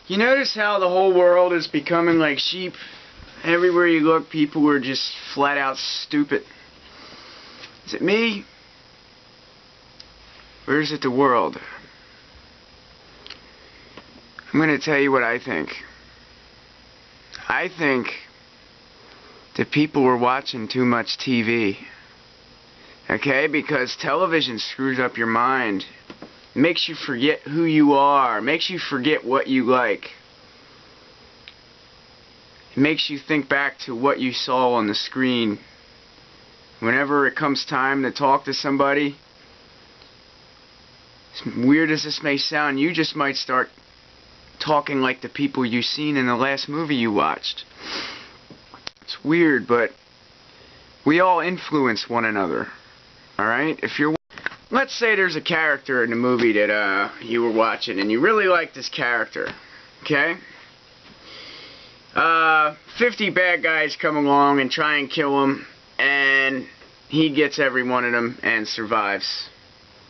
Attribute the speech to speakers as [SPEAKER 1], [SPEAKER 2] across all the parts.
[SPEAKER 1] You notice how the whole world is becoming like sheep? Everywhere you look, people are just flat out stupid. Is it me? Or is it the world? I'm going to tell you what I think. I think that people were watching too much TV. Okay? Because television screws up your mind. Makes you forget who you are. Makes you forget what you like. It makes you think back to what you saw on the screen. Whenever it comes time to talk to somebody, as weird as this may sound, you just might start talking like the people you've seen in the last movie you watched. It's weird, but we all influence one another. Alright? Let's say there's a character in the movie that you were watching and you really like this character. Okay? 50 bad guys come along and try and kill him, and he gets every one of them and survives.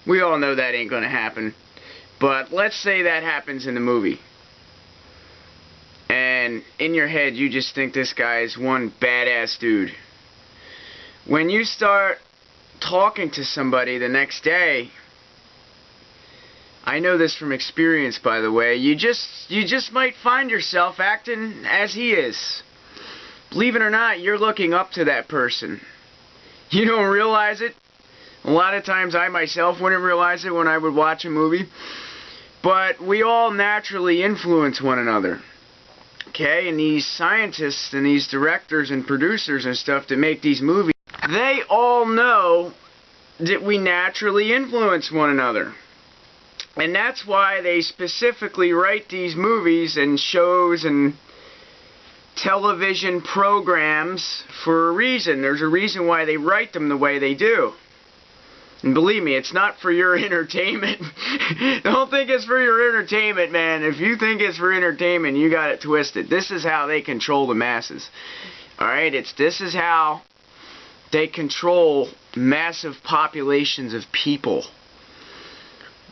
[SPEAKER 1] We all know that ain't gonna happen, but let's say that happens in the movie. And in your head you just think this guy is one badass dude. When you start talking to somebody the next day, I know this from experience, by the way, you just might find yourself acting as he is. Believe it or not, you're looking up to that person. You don't realize it. A lot of times I myself wouldn't realize it when I would watch a movie. But we all naturally influence one another. Okay, and these scientists and these directors and producers and stuff that make these movies, they all know that we naturally influence one another. And that's why they specifically write these movies and shows and television programs for a reason. There's a reason why they write them the way they do. And believe me, it's not for your entertainment. Don't think it's for your entertainment, man. If you think it's for entertainment, you got it twisted. This is how they control the masses. Alright, this is how they control massive populations of people.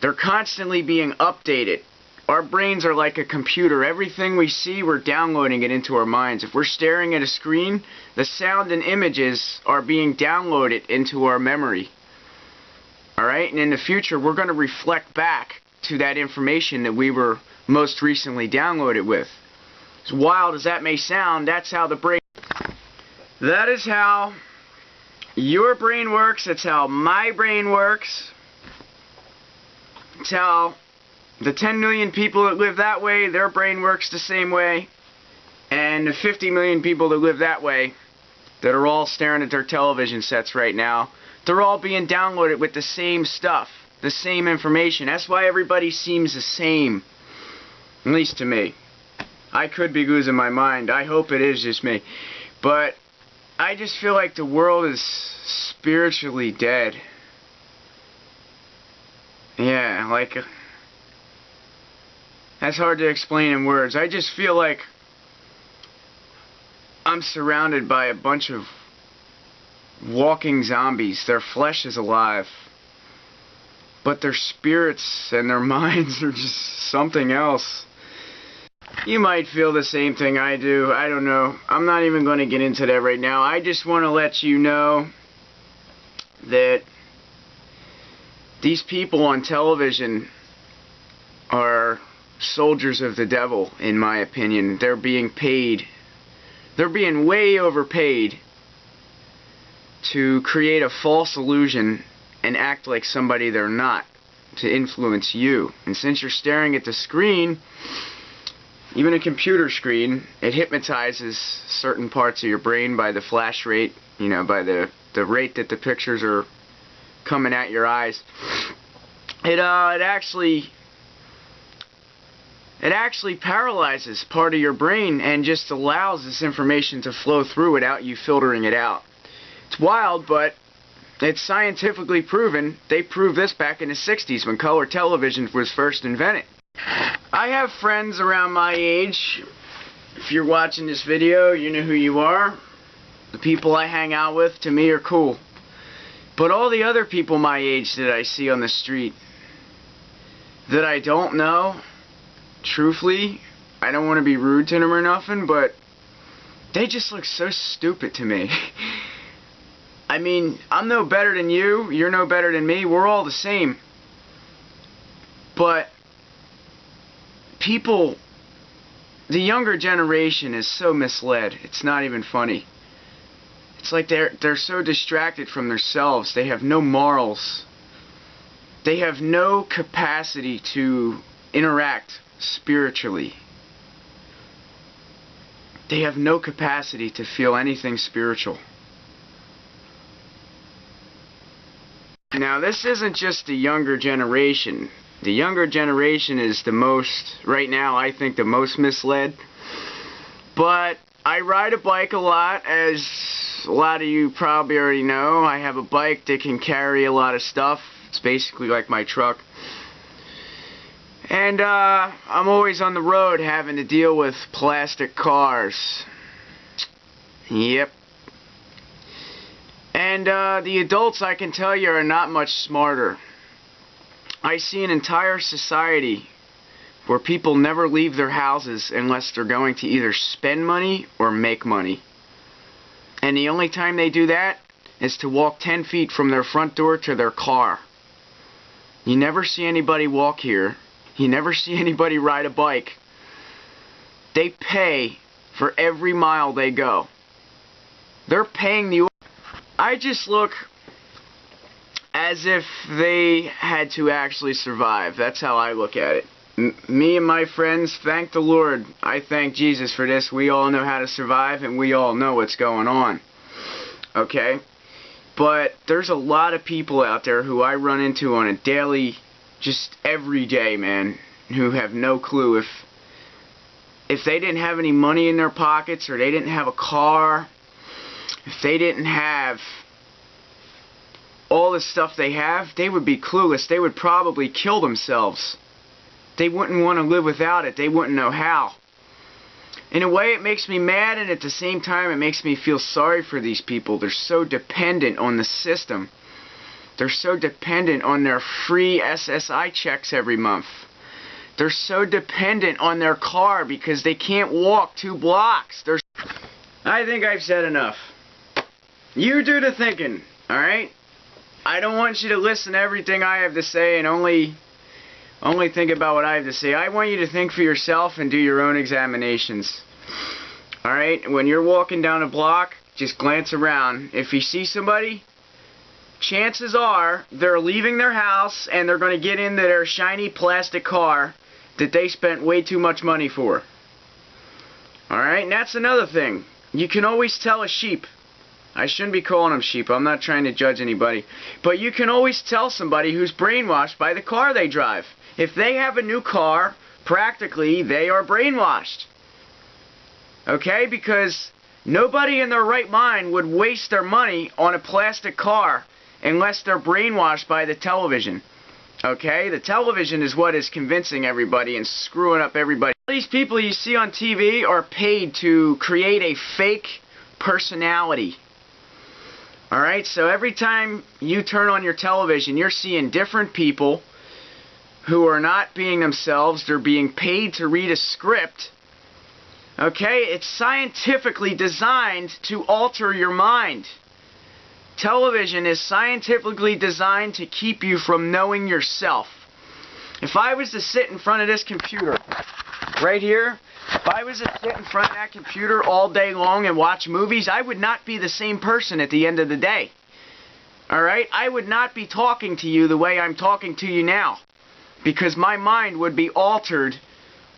[SPEAKER 1] They're constantly being updated. Our brains are like a computer. Everything we see, we're downloading it into our minds. If we're staring at a screen, the sound and images are being downloaded into our memory. Alright? And in the future, we're going to reflect back to that information that we were most recently downloaded with. As wild as that may sound, that's how the brain... That is how your brain works. It's how my brain works. It's how the 10 million people that live that way, their brain works the same way. And the 50 million people that live that way, that are all staring at their television sets right now, they're all being downloaded with the same stuff, the same information. That's why everybody seems the same, at least to me. I could be losing my mind. I hope it is just me. But I just feel like the world is spiritually dead. Yeah, like... that's hard to explain in words. I just feel like I'm surrounded by a bunch of walking zombies. Their flesh is alive, but their spirits and their minds are just something else. You might feel the same thing I do. I don't know. I'm not even going to get into that right now. I just want to let you know that these people on television are soldiers of the devil, in my opinion. They're being paid. They're being way overpaid to create a false illusion and act like somebody they're not, to influence you. And since you're staring at the screen, even a computer screen, it hypnotizes certain parts of your brain by the flash rate, you know, by the rate that the pictures are coming at your eyes. It actually paralyzes part of your brain and just allows this information to flow through without you filtering it out. It's wild, but it's scientifically proven. They proved this back in the 60s when color television was first invented. I have friends around my age. If you're watching this video, you know who you are. The people I hang out with, to me, are cool. But all the other people my age that I see on the street that I don't know, truthfully, I don't want to be rude to them or nothing, but they just look so stupid to me. I mean, I'm no better than you, you're no better than me, we're all the same. But people, the younger generation is so misled, it's not even funny. It's like they're so distracted from themselves, they have no morals. They have no capacity to interact spiritually. They have no capacity to feel anything spiritual. Now, this isn't just the younger generation. The younger generation is the most, right now, I think the most misled. But I ride a bike a lot, as a lot of you probably already know. I have a bike that can carry a lot of stuff. It's basically like my truck. And I'm always on the road having to deal with plastic cars. Yep. And the adults, I can tell you, are not much smarter. I see an entire society where people never leave their houses unless they're going to either spend money or make money. And the only time they do that is to walk 10 feet from their front door to their car. You never see anybody walk here. You never see anybody ride a bike. They pay for every mile they go. They're paying the... I just look as if they had to actually survive. That's how I look at it. Me and my friends, thank the Lord. I thank Jesus for this. We all know how to survive, and we all know what's going on. Okay? But there's a lot of people out there who I run into on a daily, just every day, man, who have no clue. If they didn't have any money in their pockets, or they didn't have a car, if they didn't have all the stuff they have, they would be clueless. They would probably kill themselves. They wouldn't want to live without it. They wouldn't know how. In a way, it makes me mad, and at the same time, it makes me feel sorry for these people. They're so dependent on the system. They're so dependent on their free SSI checks every month. They're so dependent on their car because they can't walk 2 blocks. I think I've said enough. You do the thinking, alright? I don't want you to listen to everything I have to say and only think about what I have to say. I want you to think for yourself and do your own examinations. Alright? When you're walking down a block, just glance around. If you see somebody, chances are they're leaving their house and they're going to get into their shiny plastic car that they spent way too much money for. Alright? And that's another thing. You can always tell a sheep. I shouldn't be calling them sheep. I'm not trying to judge anybody. But you can always tell somebody who's brainwashed by the car they drive. If they have a new car, practically they are brainwashed. Okay? Because nobody in their right mind would waste their money on a plastic car unless they're brainwashed by the television. Okay? The television is what is convincing everybody and screwing up everybody. These people you see on TV are paid to create a fake personality. Alright, so every time you turn on your television, you're seeing different people who are not being themselves. They're being paid to read a script. Okay, it's scientifically designed to alter your mind. Television is scientifically designed to keep you from knowing yourself. If I was to sit in front of this computer, right here, if I was to sit in front of that computer all day long and watch movies, I would not be the same person at the end of the day. Alright? I would not be talking to you the way I'm talking to you now. Because my mind would be altered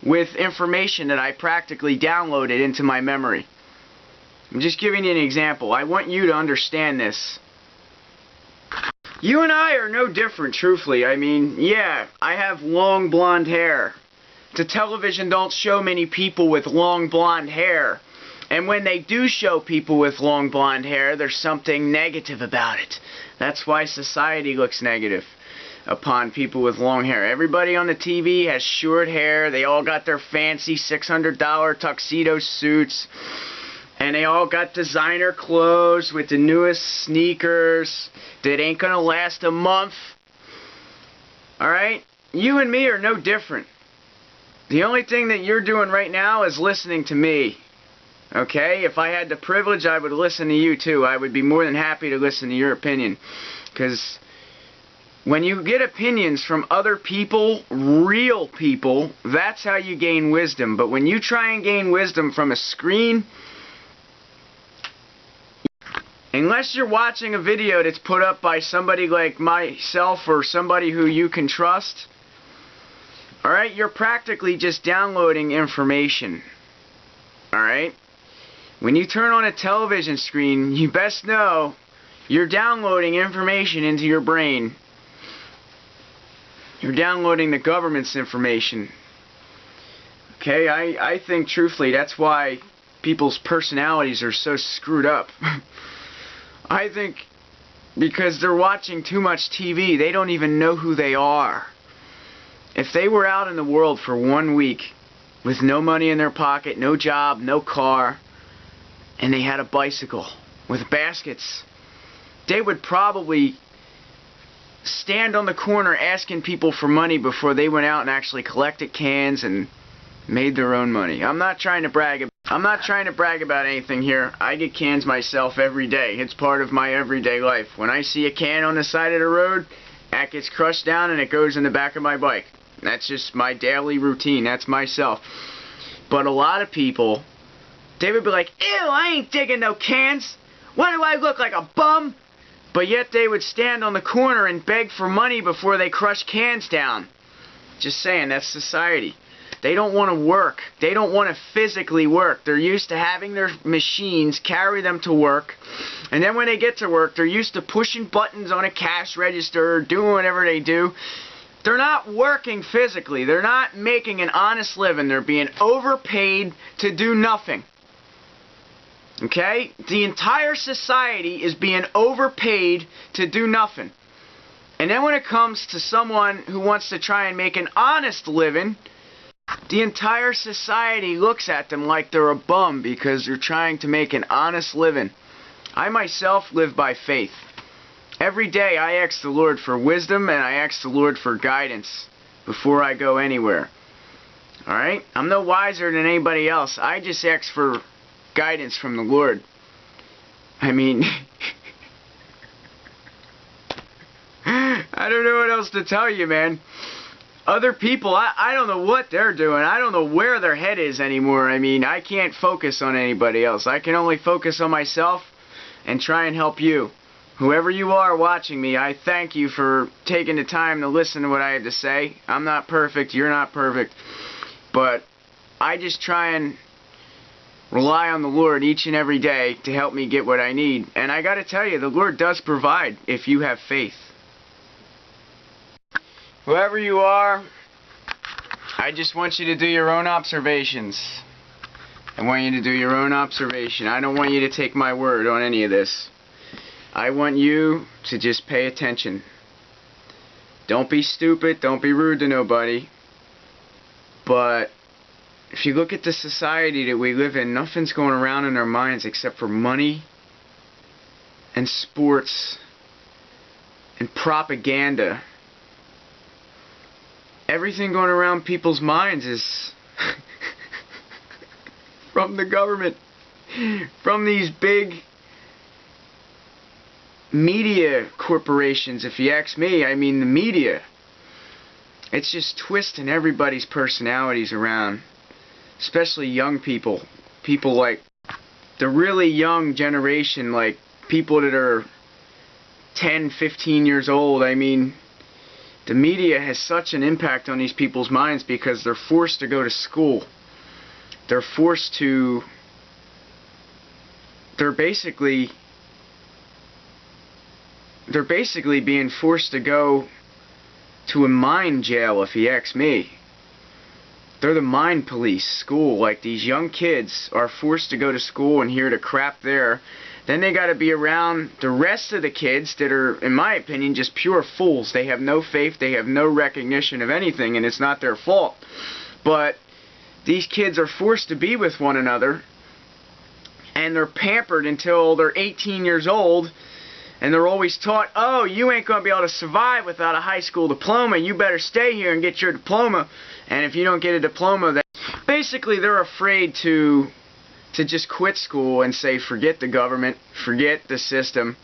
[SPEAKER 1] with information that I practically downloaded into my memory. I'm just giving you an example. I want you to understand this. You and I are no different, truthfully. I mean, yeah, I have long blonde hair. The television don't show many people with long blonde hair. And when they do show people with long blonde hair, there's something negative about it. That's why society looks negative upon people with long hair. Everybody on the TV has short hair. They all got their fancy $600 tuxedo suits. And they all got designer clothes with the newest sneakers that ain't gonna last a month. Alright? You and me are no different. The only thing that you're doing right now is listening to me. Okay? If I had the privilege, I would listen to you too. I would be more than happy to listen to your opinion. Because when you get opinions from other people, real people, that's how you gain wisdom. But when you try and gain wisdom from a screen, unless you're watching a video that's put up by somebody like myself or somebody who you can trust, alright, you're practically just downloading information. Alright? When you turn on a television screen, you best know you're downloading information into your brain. You're downloading the government's information. Okay, I think truthfully that's why people's personalities are so screwed up. I think because they're watching too much TV, they don't even know who they are. If they were out in the world for 1 week with no money in their pocket, no job, no car, and they had a bicycle with baskets, they would probably stand on the corner asking people for money before they went out and actually collected cans and made their own money. I'm not trying to brag about anything here. I get cans myself every day. It's part of my everyday life. When I see a can on the side of the road, that gets crushed down and it goes in the back of my bike. That's just my daily routine. That's myself. But a lot of people, they would be like, ew, I ain't digging no cans. Why do I look like a bum? But yet they would stand on the corner and beg for money before they crush cans down. Just saying, that's society. They don't want to work. They don't want to physically work. They're used to having their machines carry them to work. And then when they get to work, they're used to pushing buttons on a cash register or doing whatever they do. They're not working physically. They're not making an honest living. They're being overpaid to do nothing. Okay? The entire society is being overpaid to do nothing. And then when it comes to someone who wants to try and make an honest living, the entire society looks at them like they're a bum because they're trying to make an honest living. I myself live by faith. Every day I ask the Lord for wisdom and I ask the Lord for guidance before I go anywhere. Alright? I'm no wiser than anybody else. I just ask for guidance from the Lord. I mean, I don't know what else to tell you, man. Other people, I don't know what they're doing. I don't know where their head is anymore. I mean, I can't focus on anybody else. I can only focus on myself and try and help you. Whoever you are watching me, I thank you for taking the time to listen to what I have to say. I'm not perfect. You're not perfect. But I just try and rely on the Lord each and every day to help me get what I need. And I gotta tell you, the Lord does provide if you have faith. Whoever you are, I just want you to do your own observations. I want you to do your own observation. I don't want you to take my word on any of this. I want you to just pay attention. Don't be stupid. Don't be rude to nobody. But if you look at the society that we live in, nothing's going around in our minds except for money and sports and propaganda. Everything going around people's minds is from the government, from these big media corporations, if you ask me. I mean, the media. It's just twisting everybody's personalities around. Especially young people. People like the really young generation, like people that are 10, 15 years old. I mean, the media has such an impact on these people's minds because they're forced to go to school. They're forced to... They're basically being forced to go to a mind jail, if you ask me. They're the mind police, school. Like, these young kids are forced to go to school and hear the crap there. Then they got to be around the rest of the kids that are, in my opinion, just pure fools. They have no faith, they have no recognition of anything, and it's not their fault. But these kids are forced to be with one another, and they're pampered until they're 18 years old, And they're always taught, oh, you ain't going to be able to survive without a high school diploma. You better stay here and get your diploma. And if you don't get a diploma, then basically they're afraid to just quit school and say, forget the government, forget the system.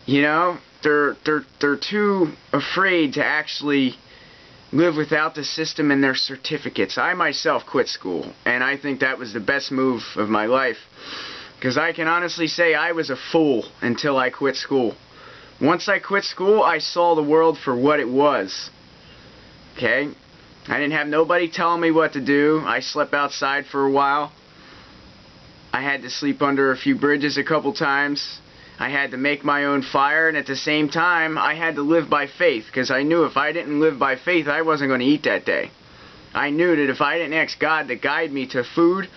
[SPEAKER 1] You know, they're too afraid to actually live without the system and their certificates. I myself quit school, and I think that was the best move of my life. Because I can honestly say I was a fool until I quit school. Once I quit school, I saw the world for what it was. Okay? I didn't have nobody telling me what to do. I slept outside for a while. I had to sleep under a few bridges a couple times. I had to make my own fire, and at the same time, I had to live by faith. Because I knew if I didn't live by faith, I wasn't going to eat that day. I knew that if I didn't ask God to guide me to food,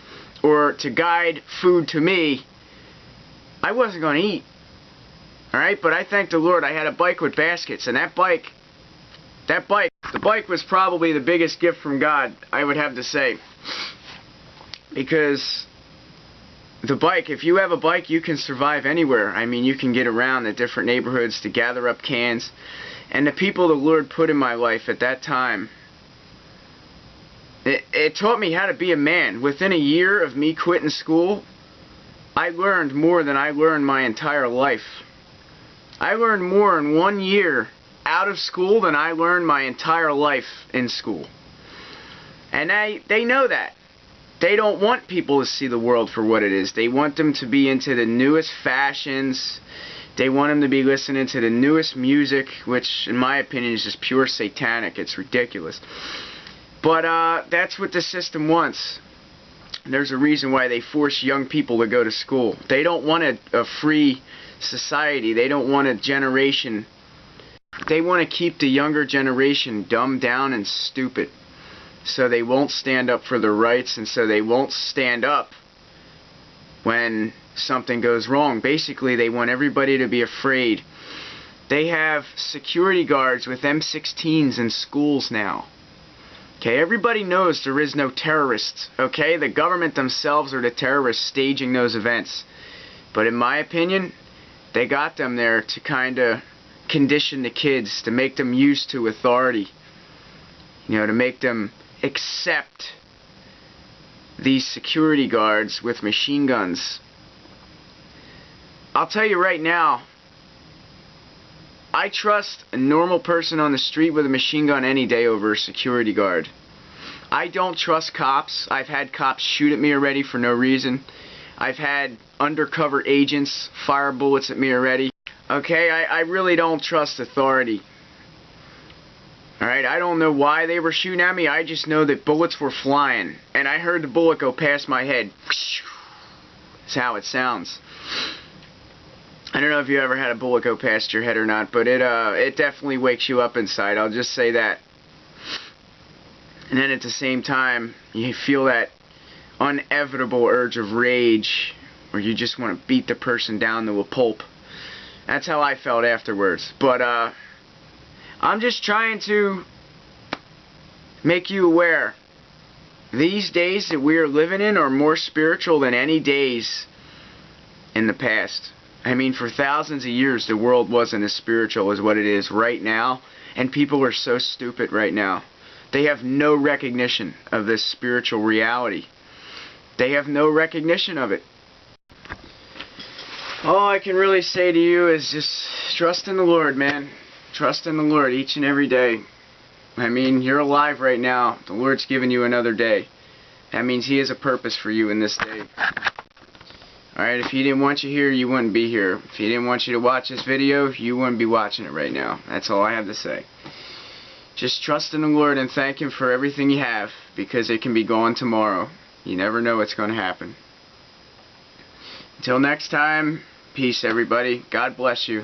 [SPEAKER 1] or to guide food to me, I wasn't going to eat. Alright, but I thank the Lord I had a bike with baskets, and the bike was probably the biggest gift from God, I would have to say. Because the bike, if you have a bike, you can survive anywhere. I mean, you can get around the different neighborhoods to gather up cans. And the people the Lord put in my life at that time, it taught me how to be a man. Within a year of me quitting school, I learned more than I learned my entire life. I learned more in 1 year out of school than I learned my entire life in school. And they know that. They don't want people to see the world for what it is. They want them to be into the newest fashions. They want them to be listening to the newest music, which in my opinion is just pure satanic. It's ridiculous. But that's what the system wants. There's a reason why they force young people to go to school. They don't want a free society. They don't want a generation. They want to keep the younger generation dumbed down and stupid. So they won't stand up for their rights, and so they won't stand up when something goes wrong. Basically, they want everybody to be afraid. They have security guards with M16s in schools now. Okay, everybody knows there is no terrorists, okay? The government themselves are the terrorists staging those events. But in my opinion, they got them there to kind of condition the kids, to make them used to authority. You know, to make them accept these security guards with machine guns. I'll tell you right now, I trust a normal person on the street with a machine gun any day over a security guard. I don't trust cops. I've had cops shoot at me already for no reason. I've had undercover agents fire bullets at me already. Okay, I really don't trust authority. Alright, I don't know why they were shooting at me. I just know that bullets were flying. And I heard the bullet go past my head. That's how it sounds. I don't know if you ever had a bullet go past your head or not, but it definitely wakes you up inside. I'll just say that. And then at the same time, you feel that inevitable urge of rage where you just want to beat the person down to a pulp. That's how I felt afterwards. But I'm just trying to make you aware. These days that we are living in are more spiritual than any days in the past. I mean, for thousands of years, the world wasn't as spiritual as what it is right now. And people are so stupid right now. They have no recognition of this spiritual reality. They have no recognition of it. All I can really say to you is just trust in the Lord, man. Trust in the Lord each and every day. I mean, you're alive right now. The Lord's given you another day. That means He has a purpose for you in this day. Alright, if He didn't want you here, you wouldn't be here. If He didn't want you to watch this video, you wouldn't be watching it right now. That's all I have to say. Just trust in the Lord and thank Him for everything you have, because it can be gone tomorrow. You never know what's going to happen. Until next time, peace everybody. God bless you.